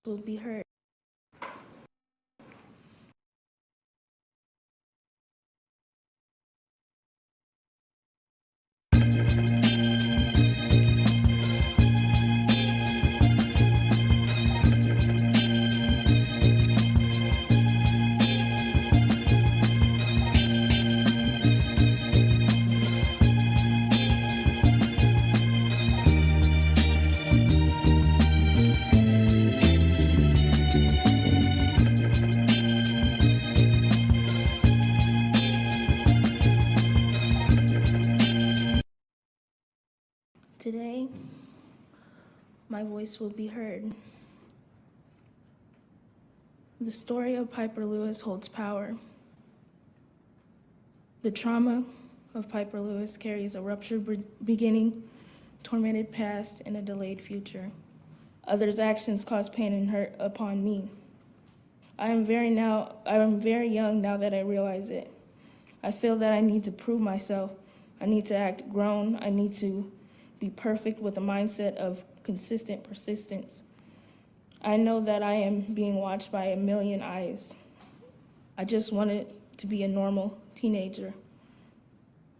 will be heard. Today, my voice will be heard. The story of Pieper Lewis holds power. The trauma of Pieper Lewis carries a ruptured beginning, tormented past, and a delayed future. Others' actions cause pain and hurt upon me. I am very young now that I realize it. I feel that I need to prove myself. I need to act grown. I need to be perfect with a mindset of consistent persistence. I know that I am being watched by a million eyes. I just wanted to be a normal teenager.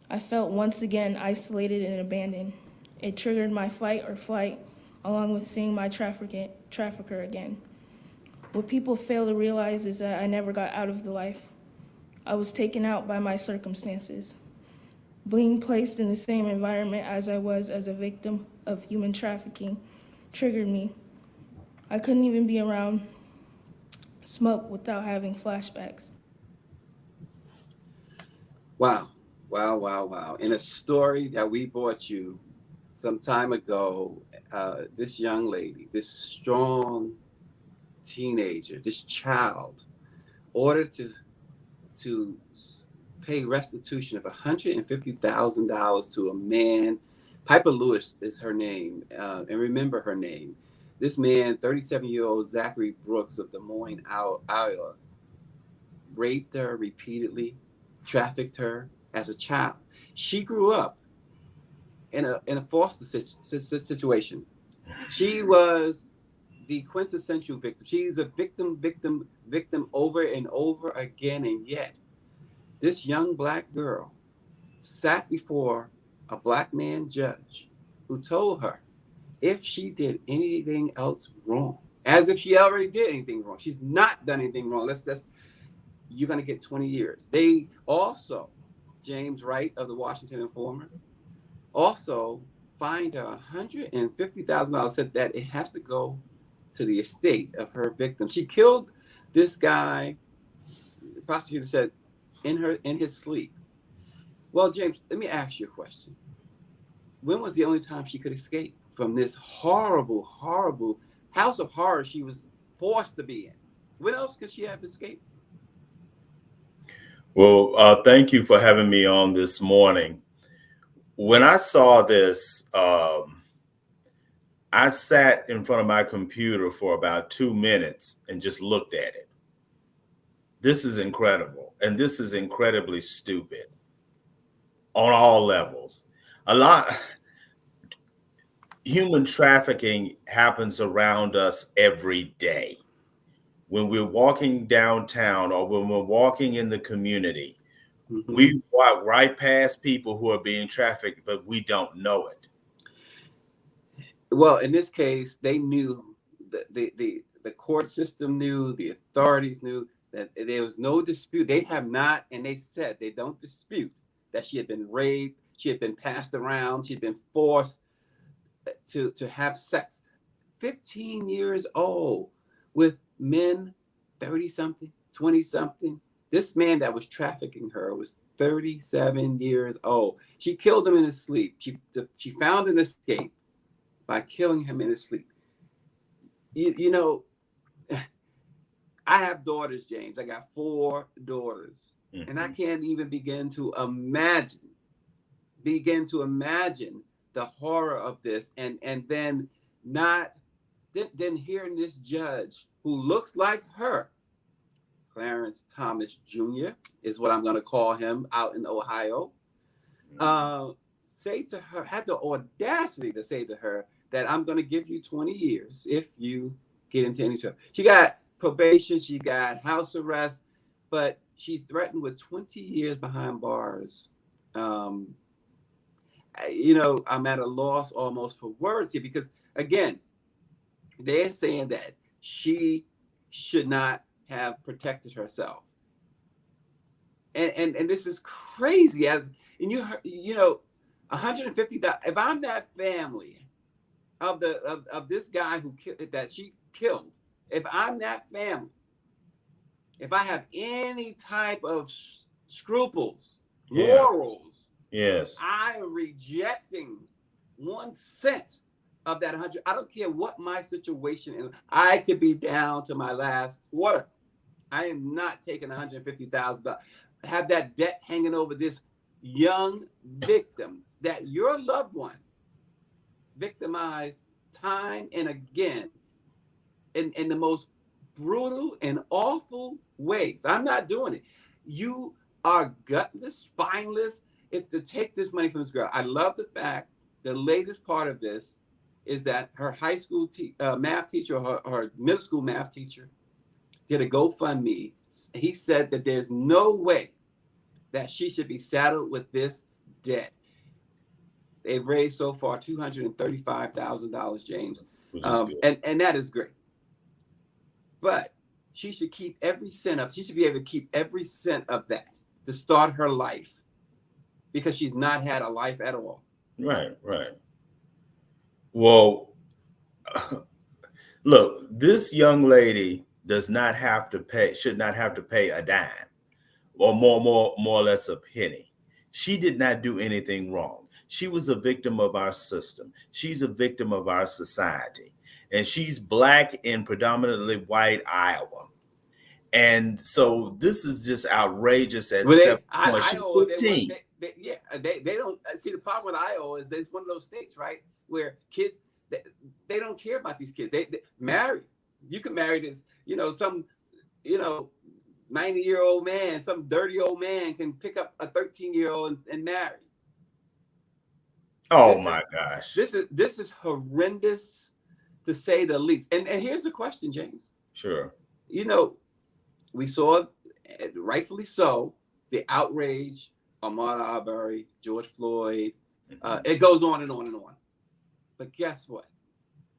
I felt once again isolated and abandoned. It triggered my fight or flight, along with seeing my trafficker again. What people fail to realize is that I never got out of the life. I was taken out by my circumstances. Being placed in the same environment as I was as a victim of human trafficking triggered me. I couldn't even be around smoke without having flashbacks. Wow, wow, wow, wow. In a story that we brought you some time ago, this young lady, this strong teenager, this child, ordered to pay restitution of $150,000 to a man. Pieper Lewis is her name, and remember her name. This man, 37-year-old Zachary Brooks of the Moines, Iowa, raped her repeatedly, trafficked her as a child. She grew up in a foster situation. She was the quintessential victim. She's a victim over and over again, and yet this young black girl sat before a black man judge who told her if she did anything else wrong, as if she already did anything wrong. She's not done anything wrong. You're going to get 20 years. They also, James Wright of the Washington Informer, also fined her $150,000, said that it has to go to the estate of her victim. She killed this guy, the prosecutor said, in his sleep. Well, James, let me ask you a question. When was the only time she could escape from this horrible, horrible house of horror she was forced to be in? When else could she have escaped? Well, thank you for having me on this morning. When I saw this, I sat in front of my computer for about 2 minutes and just looked at it. This is incredible, and this is incredibly stupid on all levels. Human trafficking happens around us every day. When we're walking downtown or when we're walking in the community, we walk right past people who are being trafficked, but we don't know it. Well, in this case, they knew, the court system knew, the authorities knew that there was no dispute. They have not, and they said they don't dispute that she had been raped, she had been passed around, she'd been forced to have sex. 15 years old with men 30-something, 20-something. This man that was trafficking her was 37 years old. She killed him in his sleep. She found an escape by killing him in his sleep. You know, I have daughters, James. I got 4 daughters. Mm-hmm. And I can't even begin to imagine the horror of this, and then hearing this judge who looks like her, Clarence Thomas Jr. is what I'm going to call him out in Ohio, say to her, had the audacity to say to her that I'm going to give you 20 years if you get into any trouble. She got probation, she got house arrest, but she's threatened with 20 years behind bars. I'm at a loss almost for words here because, again, they're saying that she should not have protected herself. And this is crazy. $150,000. If I'm that family of this guy that she killed, if I'm that family, if I have any type of scruples, morals, yes, I am rejecting 1 cent of that 100. I don't care what my situation is. I could be down to my last quarter. I am not taking $150,000. Have that debt hanging over this young victim that your loved one victimized time and again in the most brutal and awful ways. I'm not doing it. You are gutless, spineless. If to take this money from this girl, I love the fact the latest part of this is that her high school math teacher or her middle school math teacher did a GoFundMe. He said that there's no way that she should be saddled with this debt. They've raised so far $235,000, James, and that is great. But she should keep every cent of. She should be able to keep every cent of that to start her life, because she's not had a life at all. Right. Well, look, this young lady should not have to pay a dime or more or less a penny. She did not do anything wrong. She was a victim of our system. She's a victim of our society. And she's Black in predominantly white Iowa. And so this is just outrageous at 7 points. She's 15. They don't see the problem with Iowa is there's one of those states, right, where kids they don't care about these kids. They marry. You can marry this, some 90-year-old man, some dirty old man can pick up a 13-year-old and marry. Oh my gosh. This is horrendous, to say the least. And here's the question, James. Sure. We saw, rightfully so, the outrage, Ahmaud Arbery, George Floyd. It goes on and on and on. But guess what?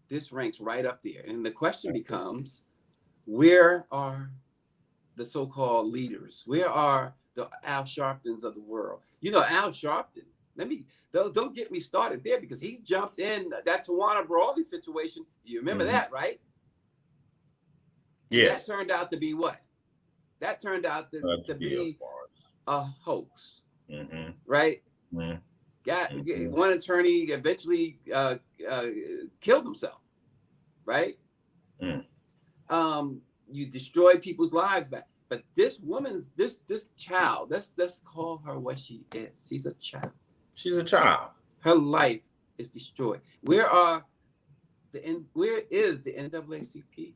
This ranks right up there. And the question becomes, where are the so-called leaders? Where are the Al Sharptons of the world? Al Sharpton, don't get me started there, because he jumped in that Tawana Brawley situation. You remember that, right? Yes. That turned out to be what? That turned out to be a hoax, right? Mm-hmm. One attorney eventually killed himself, right? You destroy people's lives back. But this woman's, this child, let's call her what she is. She's a child. She's a child. Her life is destroyed. Where is the NAACP?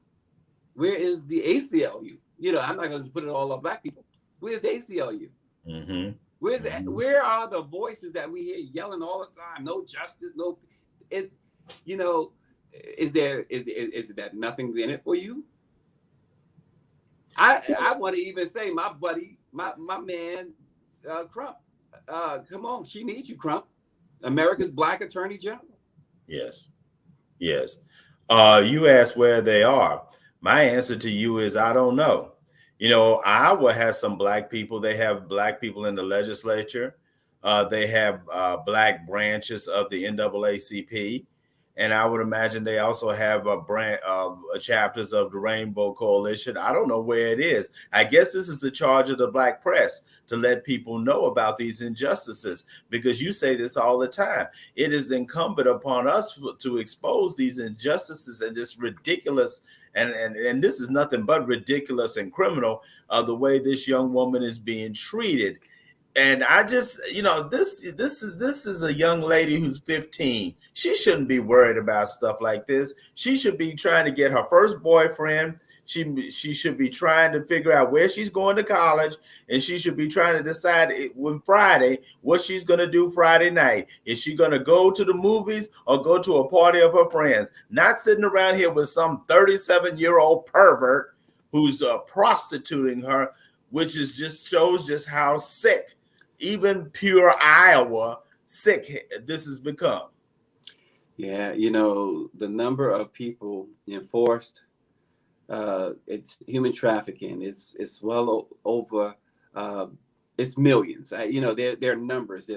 Where is the ACLU? I'm not going to put it all on Black people. Where's the ACLU? Mm-hmm. Where are the voices that we hear yelling all the time? No justice, no. It's is that nothing in it for you? I want to even say my buddy, my man, Crump. Come on, she needs you, Crump. America's Black Attorney General. Yes. You asked where they are. My answer to you is I don't know. Iowa has some Black people. They have Black people in the legislature. They have Black branches of the NAACP. And I would imagine they also have chapters of the Rainbow Coalition. I don't know where it is. I guess this is the charge of the Black press, to let people know about these injustices, because you say this all the time. It is incumbent upon us to expose these injustices and this ridiculous, and this is nothing but ridiculous and criminal, the way this young woman is being treated. And I just, this is a young lady who's 15. She shouldn't be worried about stuff like this. She should be trying to get her first boyfriend. She should be trying to figure out where she's going to college, and she should be trying to decide when Friday what she's going to do Friday night. Is she going to go to the movies or go to a party of her friends? Not sitting around here with some 37-year-old pervert who's prostituting her, which is just shows just how sick, even pure Iowa, sick this has become. Yeah, the number of people enforced, it's human trafficking. It's well over, it's millions. There are numbers.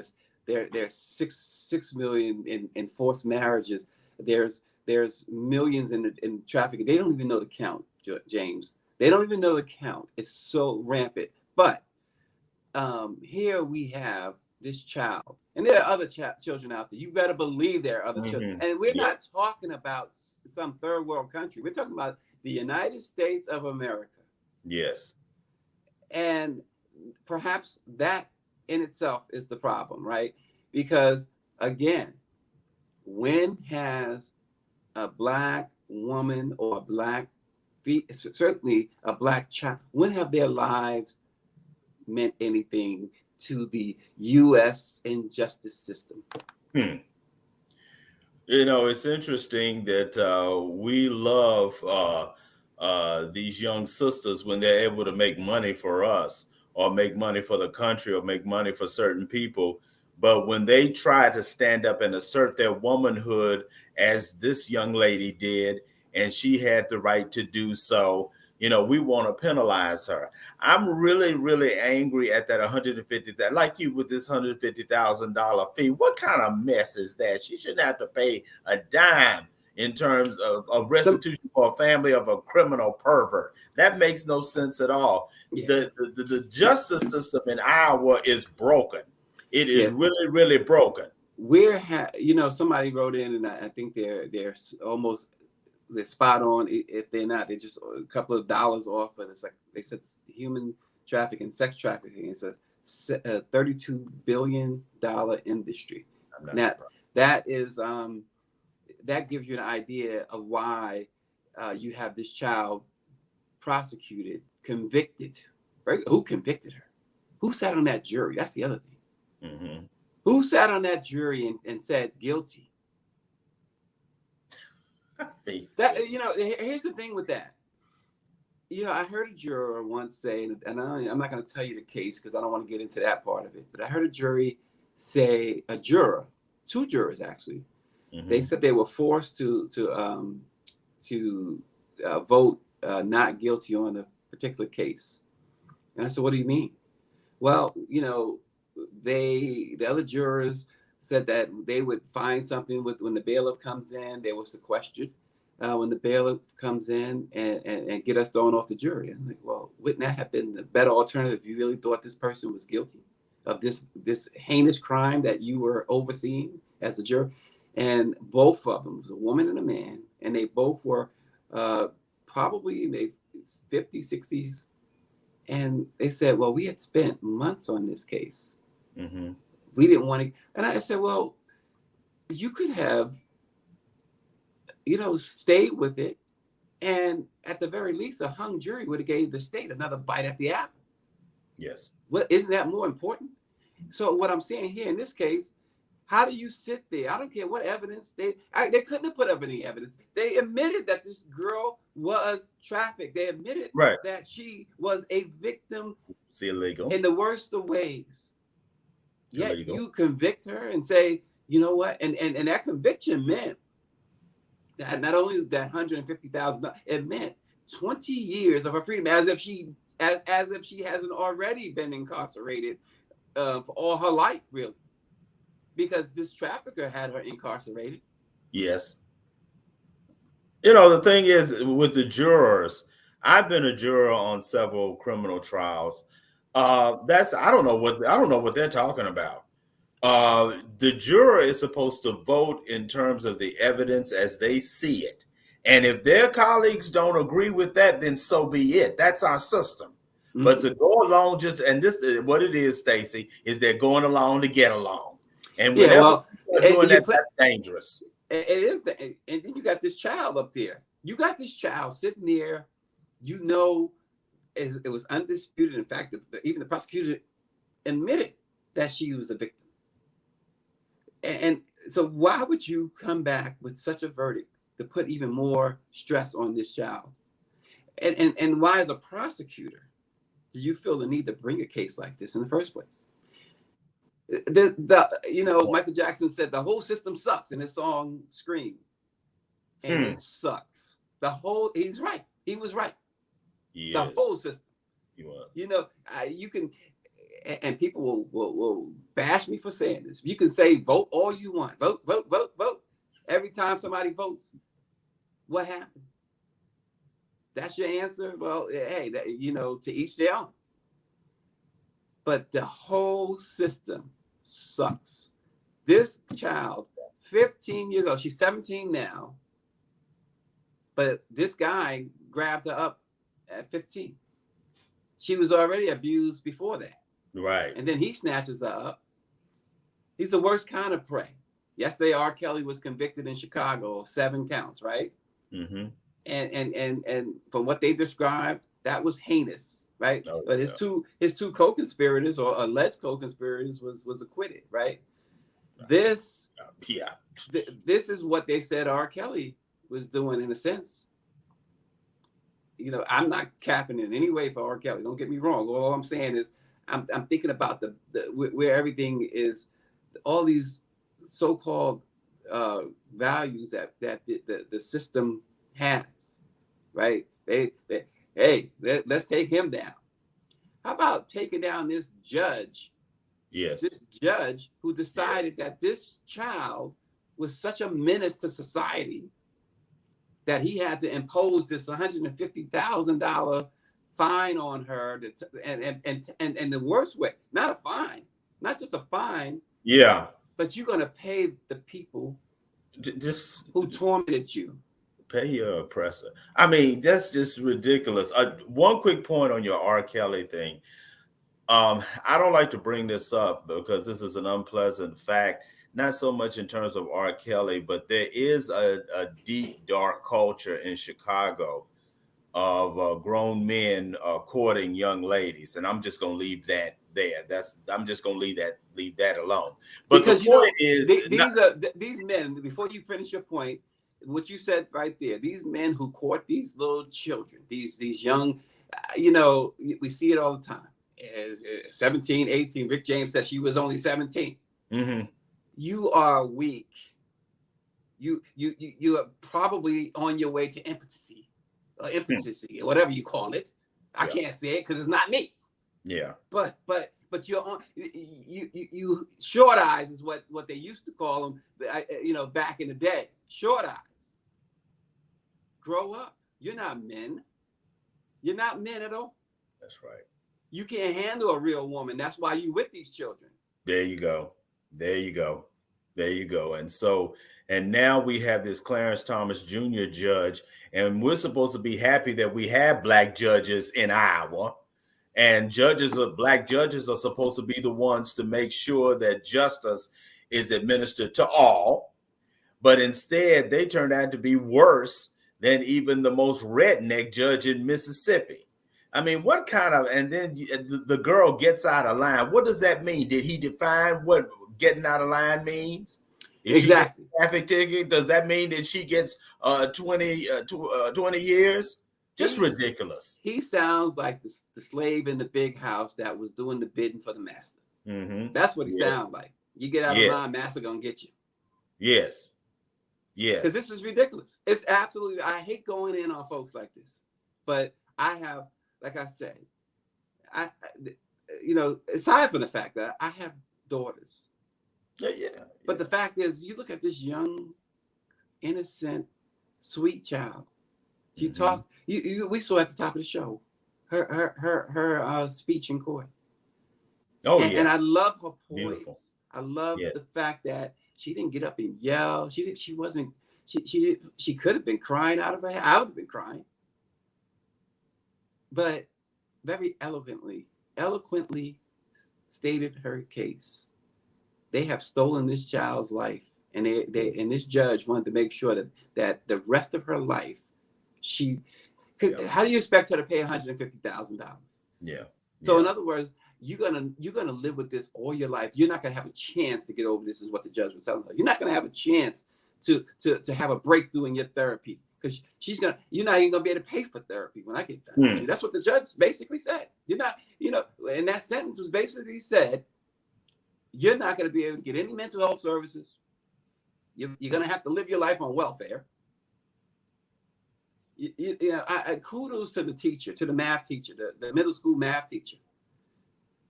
There's 6 million in forced marriages. There's millions in trafficking. They don't even know the count, James. They don't even know the count. It's so rampant. But here we have this child, and there are other children out there. You better believe there are other children. And we're not talking about some third world country. We're talking about the United States of America. Yes. And perhaps that in itself is the problem, right? Because again, when has a Black woman or a Black, certainly a Black child, when have their lives meant anything to the U.S. injustice system? It's interesting that we love these young sisters when they're able to make money for us or make money for the country or make money for certain people. But when they try to stand up and assert their womanhood, as this young lady did, and she had the right to do so, we want to penalize her. I'm really, really angry at that $150,000, like you with this $150,000 fee. What kind of mess is that? She shouldn't have to pay a dime in terms of restitution for a family of a criminal pervert. That makes no sense at all. Yeah. The justice system in Iowa is broken. It is really, really broken. Somebody wrote in, and I think they're almost, they're spot on. If they're not, they're just a couple of dollars off. But it's like they said, human trafficking, sex trafficking. It's a $32 billion industry. Now, that is that gives you an idea of why you have this child prosecuted, convicted. Right? Who convicted her? Who sat on that jury? That's the other thing. Mm-hmm. Who sat on that jury and said guilty? Here's the thing with that. I heard a juror once say, and I'm not going to tell you the case because I don't want to get into that part of it, but I heard a jury say, two jurors actually, they said they were forced to vote not guilty on a particular case. And I said, what do you mean? Well, the other jurors said that they would find something when the bailiff comes in, they were sequestered when the bailiff comes in and get us thrown off the jury. I'm like, well, wouldn't that have been the better alternative if you really thought this person was guilty of this heinous crime that you were overseeing as a juror? And both of them, was a woman and a man, and they both were probably in their 50s, 60s. And they said, well, we had spent months on this case. Mm-hmm. We didn't want to. And I said, well, you could have, stayed with it. And at the very least, a hung jury would have gave the state another bite at the apple. Yes. Well, isn't that more important? So what I'm saying here in this case, how do you sit there? I don't care what evidence they couldn't have put up any evidence. They admitted that this girl was trafficked. They admitted that she was a victim. It's illegal. In the worst of ways. Yet you convict her and say, you know what? And that conviction meant that not only that $150,000, it meant 20 years of her freedom, as if she hasn't already been incarcerated for all her life, really. Because this trafficker had her incarcerated. Yes. The thing is with the jurors, I've been a juror on several criminal trials. I don't know what they're talking about. The juror is supposed to vote in terms of the evidence as they see it. And if their colleagues don't agree with that, then so be it. That's our system. Mm-hmm. But to go along what it is, Stacey, is they're going along to get along. And that's dangerous. It is and then you got this child up there. You got this child sitting there You know, it was undisputed. In fact, even the prosecutor admitted that she was a victim. And so why would you come back with such a verdict to put even more stress on this child? And why, as a prosecutor, do you feel the need to bring a case like this in the first place? Michael Jackson said the whole system sucks in his song Scream. And it sucks. He's right. He was right. The whole system. He was. You can, and people will bash me for saying this. You can say vote all you want. Vote, vote, vote, vote. Every time somebody votes, what happens? That's your answer? Well, hey, to each their own. But the whole system sucks. This child, 15 years old, she's 17 now, but this guy grabbed her up at 15. She was already abused before that. Right. And then he snatches her up. He's the worst kind of prey. Yesterday, R. Kelly was convicted in Chicago of 7 counts, right? Mm-hmm. And from what they described, that was heinous, right? Oh, but his two co-conspirators or alleged co-conspirators was acquitted, right? This is what they said R. Kelly was doing in a sense. I'm not capping in any way for R. Kelly. Don't get me wrong. All I'm saying is I'm thinking about the where everything is, all these so-called values that the system has, right? Let's take him down. How about taking down this judge? Yes. This judge who decided that this child was such a menace to society that he had to impose this $150,000 fine on her, and the worst way, not a fine, not just a fine. Yeah. But you're going to pay the people just who tormented you. Pay your oppressor. I mean, that's just ridiculous. One quick point on your R. Kelly thing. I don't like to bring this up because this is an unpleasant fact, not so much in terms of R. Kelly, but there is a deep, dark culture in Chicago of grown men courting young ladies. And I'm just going to leave that there. I'm just going to leave that alone. But because the point is, these men, before you finish your point, what you said right there, these men who court these little children, these young, we see it all the time. 17, 18, Rick James said she was only 17. Mm-hmm. You are weak. You are probably on your way to impotency, or whatever you call it. I can't say it because it's not me. Yeah. But you're on. You short eyes is what they used to call them. Back in the day, short eyes. Grow up. You're not men. You're not men at all. That's right. You can't handle a real woman. That's why you with these children. There you go. And now we have this Clarence Thomas Jr. judge, and we're supposed to be happy that we have black judges in Iowa. And black judges are supposed to be the ones to make sure that justice is administered to all. But instead, they turned out to be worse than even the most redneck judge in Mississippi. I mean, what kind of, and then the girl gets out of line. What does that mean? Did he define what getting out of line means? Exactly. Traffic ticket, does that mean that she gets 20 years? Just ridiculous. He sounds like the slave in the big house that was doing the bidding for the master. Mm-hmm. That's what he sounds like. You get out of line, master gonna get you. Yes. Because this is ridiculous. It's absolutely, I hate going in on folks like this. But I have, like I said, aside from the fact that I have daughters. Yeah. But the fact is, you look at this young, innocent, sweet child. She talked. We saw at the top of the show her speech in court. And I love her poise. Beautiful. I love the fact that she didn't get up and yell. She could have been crying out of her head. I would have been crying. But very eloquently stated her case. They have stolen this child's life, and and this judge wanted to make sure that the rest of her life, Because how do you expect her to pay $150,000? Yeah. So in other words, you're gonna live with this all your life. You're not gonna have a chance to get over this, is what the judge was telling her. You're not gonna have a chance to have a breakthrough in your therapy, because you're not even gonna be able to pay for therapy when I get done with you. That's what the judge basically said. You're not, and that sentence was basically said, you're not gonna be able to get any mental health services. You're gonna have to live your life on welfare. I kudos to the teacher, to the math teacher, the middle school math teacher,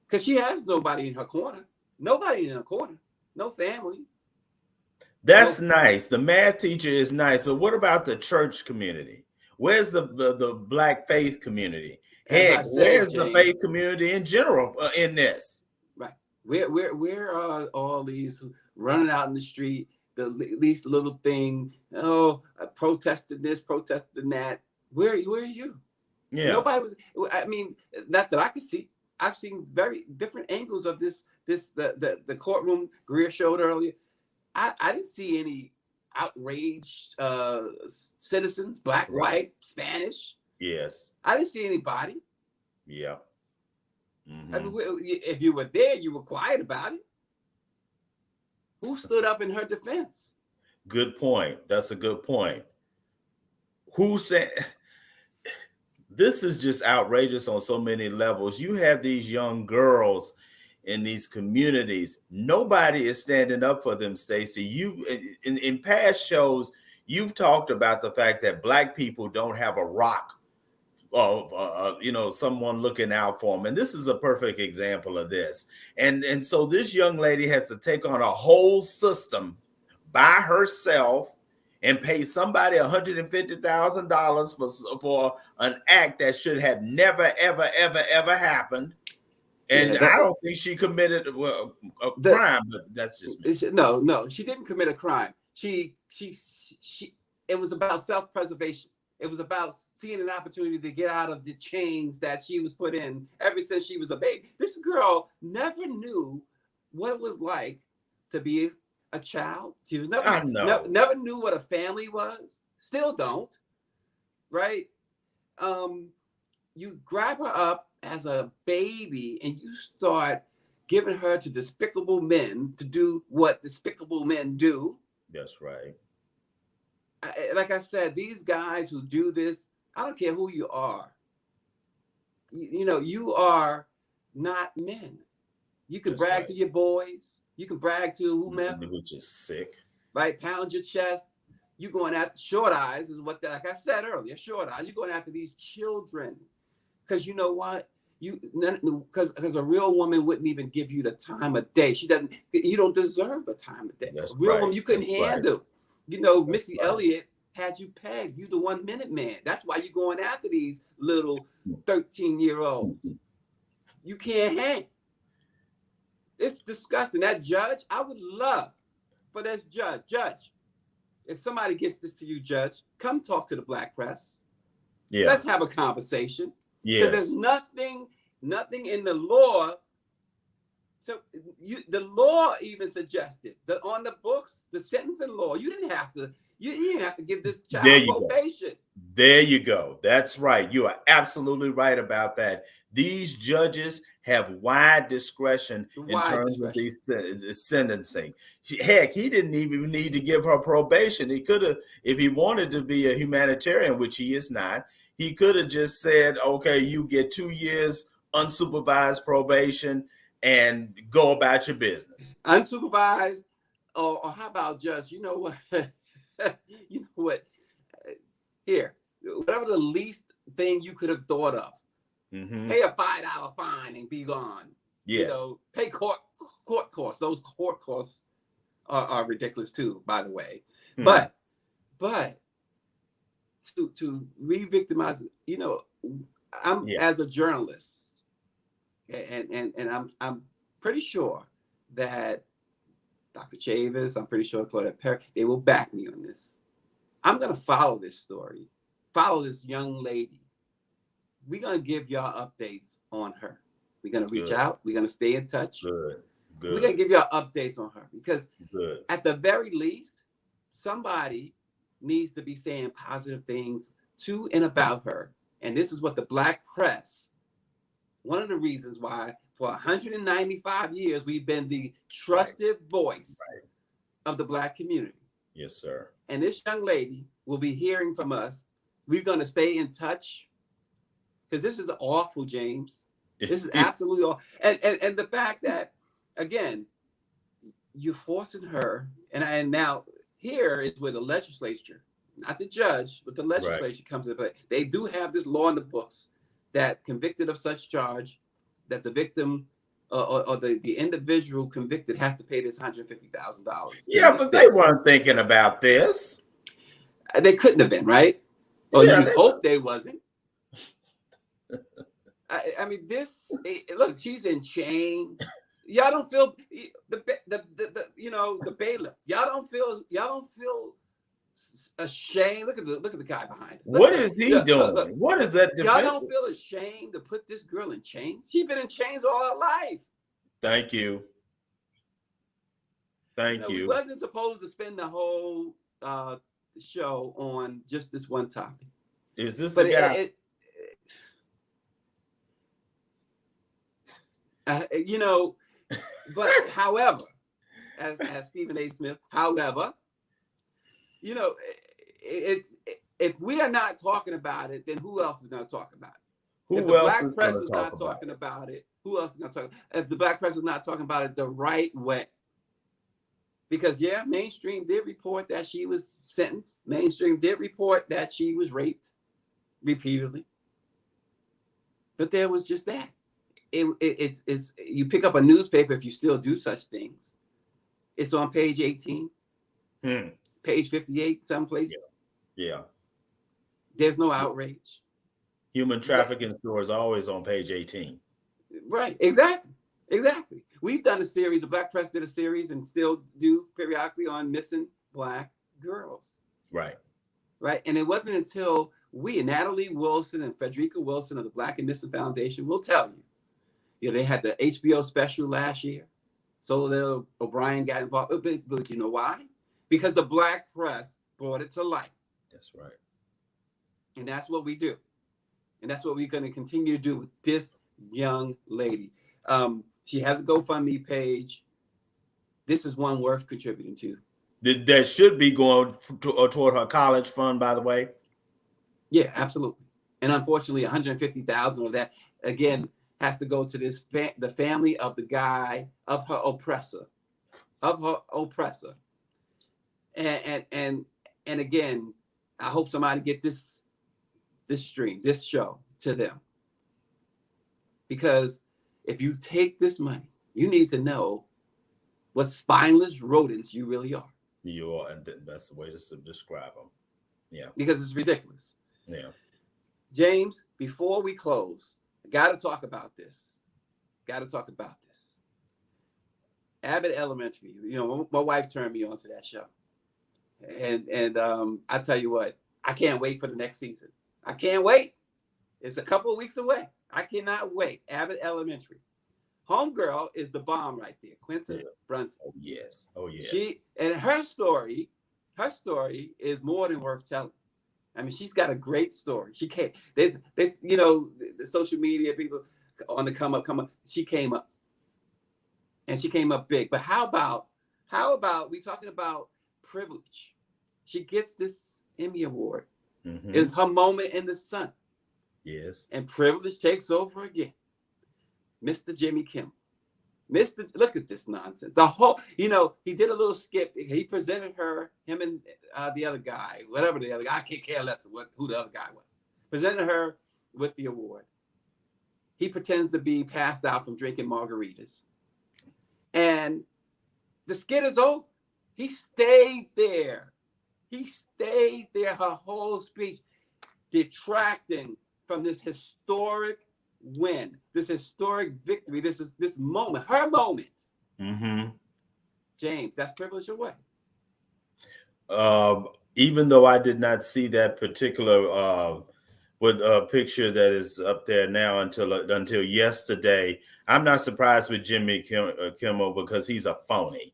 because she has nobody in her corner. Nobody in her corner. No family. That's nice. The math teacher is nice, but what about the church community? Where's the Black faith community? Heck, where's the faith community in general in this? Right. Where are all these running out in the street? The least little thing. Oh, I protested this, protested that. Where are you? Yeah. Nobody was. I mean, not that I could see. I've seen very different angles of this. The courtroom Greer showed earlier. I didn't see any outraged citizens, Black, white, Spanish. Yes. I didn't see anybody. Yeah. I mean, if you were there, you were quiet about it. Who stood up in her defense? Good point. That's a good point. Who said this is just outrageous on so many levels? You have these young girls in these communities. Nobody is standing up for them, Stacey. You in past shows, you've talked about the fact that Black people don't have a rock of someone looking out for them, and this is a perfect example of this. And so this young lady has to take on a whole system by herself and pay somebody $150,000 for an act that should have never ever happened. And I don't think she committed a crime, but that's just me. No, she didn't commit a crime. She it was about self-preservation. It was about seeing an opportunity to get out of the chains that she was put in ever since she was a baby. This girl never knew what it was like to be a child. She was never knew what a family was. Still don't, right? You grab her up as a baby and you start giving her to despicable men to do what despicable men do. That's right. Like I said, these guys who do this, I don't care who you are. You are not men. You can brag to your boys. You can brag to whomever. Which is sick. Right? Pound your chest. You going after short eyes is what, like I said earlier, short eyes. You're going after these children. Because you know what? Because a real woman wouldn't even give you the time of day. You don't deserve the time of day. That's a real right. woman you couldn't handle. That's Missy Elliott had you pegged. You the 1 minute man. That's why you're going after these little 13-year-olds. You can't hang. It's disgusting. That judge, I would love for this judge, if somebody gets this to you, judge, come talk to the Black press. Yeah. Let's have a conversation. Yes. Because there's nothing in the law. So the law even suggested that on the books, the sentencing law, you didn't have to give this child probation. There you go. That's right. You are absolutely right about that. These judges have wide discretion in terms of these sentencing. Heck, he didn't even need to give her probation. He could have, if he wanted to be a humanitarian, which he is not, he could have just said, okay, you get 2 years unsupervised probation and go about your business. Unsupervised, or how about just, you know what? Here, whatever the least thing you could have thought of. Mm-hmm. Pay a $5 fine and be gone. Yes. Pay court costs. Those court costs are ridiculous too, by the way. Mm. But to re-victimize, as a journalist, and I'm pretty sure that Dr. Chavis, I'm pretty sure Claudette Perry, they will back me on this. I'm gonna follow this story, follow this young lady. We're gonna give y'all updates on her. We're gonna reach out. We're gonna stay in touch. Good. We're gonna give y'all updates on her because at the very least, somebody needs to be saying positive things to and about her. And this is what the Black press, one of the reasons why for 195 years we've been the trusted voice of the Black community. Yes, sir. And this young lady will be hearing from us. We're going to stay in touch because this is awful, James. This is absolutely awful. And the fact that, again, you're forcing her, and now here is where the legislature, not the judge, but the legislature comes into play. They do have this law in the books that convicted of such charge, that the victim or the individual convicted has to pay this $150,000. Yeah, but they weren't thinking about this. They couldn't have been, right? Well, you hope they wasn't. I mean, this. Look, she's in chains. Y'all don't feel the bailiff. Y'all don't feel ashamed. Look at the guy behind it. What is he doing? Look. What is that? Y'all don't feel ashamed to put this girl in chains? She's been in chains all her life. Thank you. Thank you. We wasn't supposed to spend the whole show on just this one topic. Is this the guy? But however, as Stephen A. Smith, however, it's if we are not talking about it, then who else is going to talk about it? If the Black press is not talking about it, who else is going to talk? If the Black press is not talking about it the right way, because mainstream did report that she was sentenced. Mainstream did report that she was raped repeatedly, but there was just that. It's you pick up a newspaper, if you still do such things, it's on page 18, page 58, some places. Yeah. There's no outrage. Human trafficking stories always on page 18. Right. Exactly. We've done a series. The Black press did a series and still do periodically on missing Black girls. Right. And it wasn't until we, Natalie Wilson and Frederica Wilson of the Black and Missing Foundation, will tell you. They had the HBO special last year. So O'Brien got involved. But you know why? Because the Black press brought it to light. That's right. And that's what we do. And that's what we're going to continue to do with this young lady. She has a GoFundMe page. This is one worth contributing to. That should be going toward her college fund, by the way. Yeah, absolutely. And unfortunately, $150,000 of that, again, has to go to the family of the guy, of her oppressor. And again, I hope somebody get this show to them. Because if you take this money, you need to know what spineless rodents you really are. You are, and that's the way to describe them. Yeah. Because it's ridiculous. Yeah. James, before we close, I got to talk about this. Abbott Elementary. My wife turned me on to that show. And I tell you what, I can't wait for the next season. I can't wait. It's a couple of weeks away. I cannot wait. Abbott Elementary. Homegirl is the bomb right there. Quinta Brunson. Oh, yes. Her story is more than worth telling. I mean, she's got a great story. She came, the social media people on the come up. She came up, and she came up big. But how about we talking about privilege? She gets this Emmy Award. Mm-hmm. It's her moment in the sun. Yes. And privilege takes over again. Mr. Jimmy Kimmel. Look at this nonsense. The whole, he did a little skip. He presented him and the other guy, whatever the other guy, I can't care less who the other guy was. Presented her with the award. He pretends to be passed out from drinking margaritas. And the skit is over. He stayed there. Her whole speech, detracting from this historic win, this historic victory, this moment, her moment. Mm-hmm. James, that's privilege or what? Even though I did not see that particular with a picture that is up there now until yesterday, I'm not surprised with Jimmy Kimmel because he's a phony.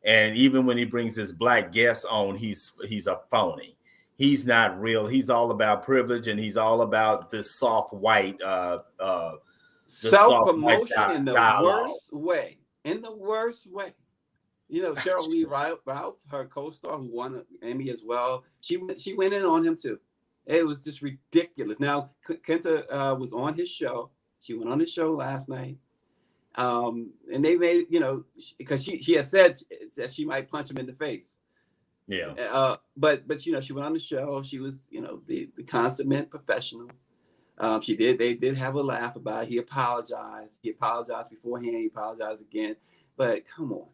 And even when he brings his Black guests on, he's a phony. he's not real. He's all about privilege, and he's all about this soft white, self-promotion in the dialogue. worst way. In the worst way. You know, Cheryl Lee Ralph, her co-star who won an Emmy as well, she went in on him too. It was just ridiculous. Now, Kenta was on his show. She went on his show last night. And they made, you know, because she had said that she might punch him in the face. Yeah. But you know, she went on the show. She was, you know, the consummate professional. They did have a laugh about it. He apologized. He apologized beforehand. He apologized again. But come on.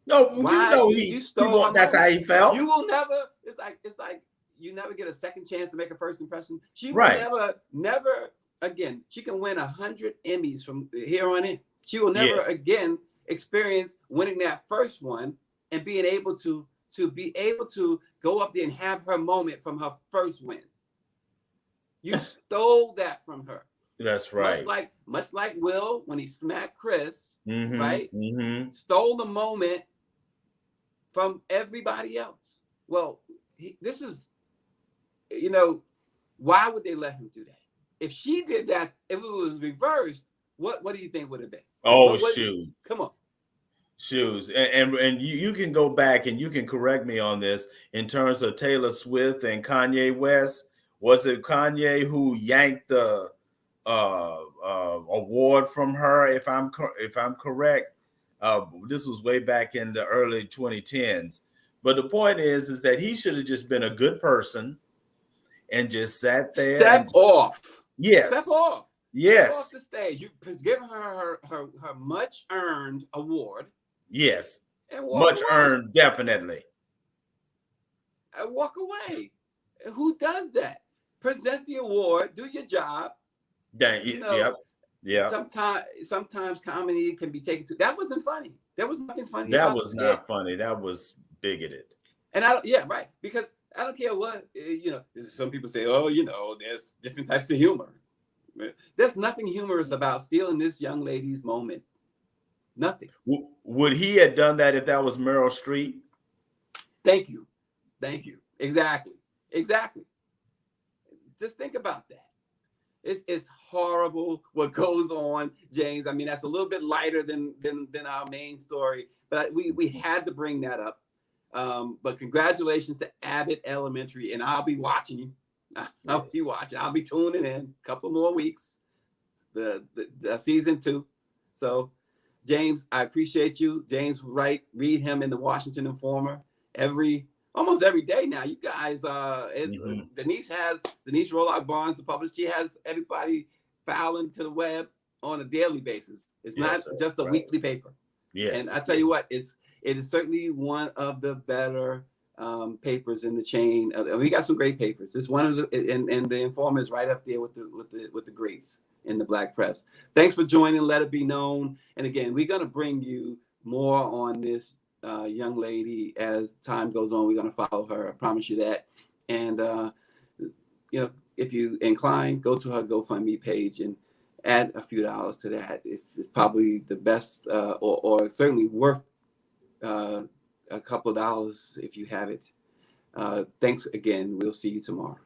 No, why? You stole. That's how he felt. You will never. It's like you never get a second chance to make a first impression. She will never again. She can win 100 Emmys from here on in. She will never again experience winning that first one and being able to go up there and have her moment from her first win. You stole that from her. That's right. Much like Will when he smacked Chris, right? Mm-hmm. Stole the moment from everybody else. Well, this is, you know, why would they let him do that? If she did that, if it was reversed, what do you think would have been? Oh, shoot. Come on. Shoes. And you can go back and you can correct me on this in terms of Taylor Swift and Kanye West. Was it Kanye who yanked the award from her? If I'm correct, this was way back in the early 2010s. But the point is that he should have just been a good person and just sat there. Step off. Yes. Step off. Yes. Step off the stage. You give her much earned award. Yes. And much earned, definitely. And walk away. Who does that? Present the award, do your job. You know, yeah. Sometimes comedy can be taken to. That wasn't funny. There was nothing funny. That was not funny. That was bigoted. And right. Because I don't care what, you know, some people say, oh, you know, there's different types of humor. There's nothing humorous about stealing this young lady's moment. Nothing. Would he have done that if that was Meryl Streep? Thank you. Exactly. Just think about that. It's horrible what goes on, James. I mean, that's a little bit lighter than our main story, but we had to bring that up. But congratulations to Abbott Elementary, and I'll be watching you. I'll be tuning in a couple more weeks. The season 2. So, James, I appreciate you. James Wright, read him in the Washington Informer almost every day now. You guys, Denise Rollock Barnes, the publisher. She has everybody filing to the web on a daily basis. It's not just a weekly paper. Yes. And I tell you what, it is certainly one of the better papers in the chain. We got some great papers. It's one of the, and the Informer is right up there with the greats in the Black press. Thanks for joining. Let it be known. And again, we're going to bring you more on this young lady as time goes on. We're going to follow her. I promise you that. And you know, if you incline, go to her GoFundMe page and add a few dollars to that. It's probably the best, or certainly worth a couple dollars if you have it. Thanks again. We'll see you tomorrow.